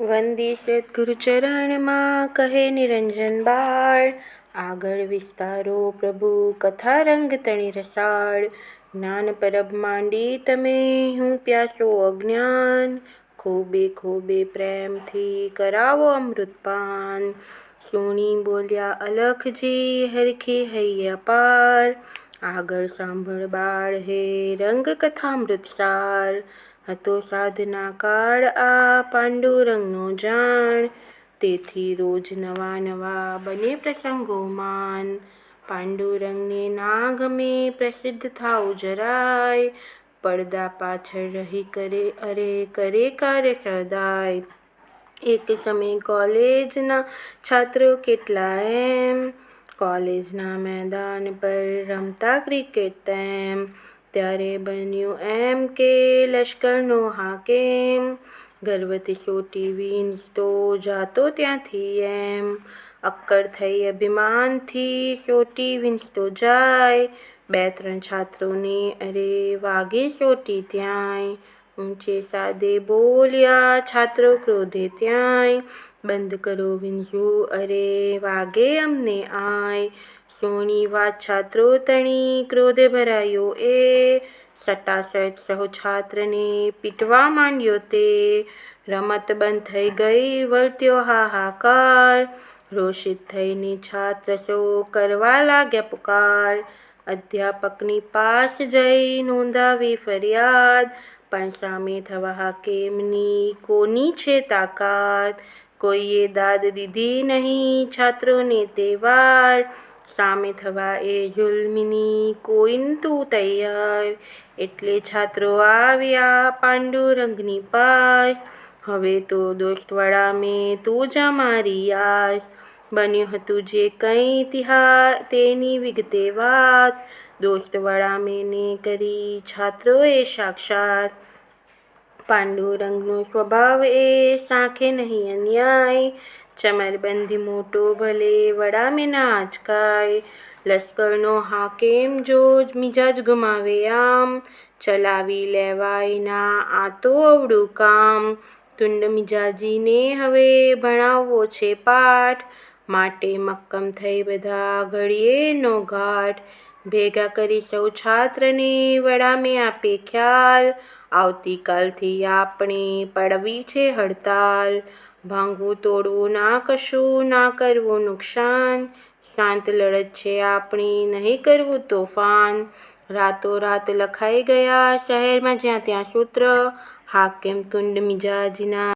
વંદી સદ્ગુરુચરણમાં કહે નિરંજન બાળ, આગળ વિસ્તારો પ્રભુ કથા રંગ તણી રસાળ. જ્ઞાન પરબ માંડી તમે હું પ્યાસો અજ્ઞાન, ખોબે ખોબે પ્રેમથી કરાવો અમૃતપાન. સુણી બોલ્યા અલખજી હરખી હૈયા પાર, આગળ સાંભળ બાળ હે રંગ કથામૃત સાર. હતો સાધના કાળ આ પાંડુરંગનો જાણ, તેથી રોજ નવા નવા બને પ્રસંગોમાન. પાંડુરંગને ના ગમે પ્રસિદ્ધ થાવું જરાય, પડદા પાછળ રહી કરે અરે કરે કાર્ય સદાય. એક સમય કોલેજના છાત્રો કેટલા એમ, કોલેજના મેદાન પર રમતા ક્રિકેટ તેમ. ત્યારે બન્યું એમ કે લશ્કરનો હાકેમ, ગર્વથી સોટી વીંઝતો જાતો ત્યાંથી એમ. અક્કડ થઈ અભિમાનથી સોટી વીંઝતો જાય, બે ત્રણ છાત્રોને અરે વાગે સોટી ત્યાંય. ઊંચે સાદે બોલ્યા છાત્રો ક્રોધે ત્યાંય, બંધ કરો વીંઝવું અરે વાગે અમને આય. સોની વાત છાત્રો તણી ક્રોધે ભરાયો એ, સટાસટ સહુ છાત્રને પીટવા માંડ્યો તે. રમત બંધ થઈ ગઈ વળત્યો હાહાકાર, રોષિત થઈને છાત્ર સૌ કરવા લાગ્યા પુકાર. અધ્યાપકની પાસ જઈ નોંધાવી ફરિયાદ, પણ સામે થવા હાકેમની કોની છે તાકાત. કોઈએ દાદ દીધી નહીં છાત્રોને તે વાર, સામે થવા એ જુલ્મની કોઈ નહોતું તૈયાર. એટલે છાત્રો આવ્યા પાંડુરંગની પાસ, હવે તો દોસ્તવડા મેં તું જા મારી આસ. બન્યું હતું જે કંઈ તેની વિગતે વાત, દોસ્તવડા મેને કરી છાત્રોએ સાક્ષાત. પાંડુરંગનો સ્વભાવ એ સાંખે નહીં અન્યાય, ચમરબંધી મોટો ભલે વડા મેં ના આંચકાય. લશ્કરનો હાકેમ જો મિજાજ ગુમાવે આમ, ચલાવી લેવાય ના આ તો અવળું કામ. તુંડ મિજાજીને હવે ભણાવવો છે પાઠ, માટે મક્કમ થઈ બધા ઘડીએ નો ઘાટ. ભેગા કરી સૌ છાત્રને વડા મેં આપે ખ્યાલ, આવતીકાલથી આપણે પડવી છે હડતાલ. ભાંગવું તોડવું ના કશું ના કરવું નુકસાન, શાંત લડત છે આપણી નહીં કરવું તોફાન. રાતોરાત લખાઈ ગયા શહેરમાં જ્યાં ત્યાં સૂત્ર, હાકેમ તુંડ મિજાજના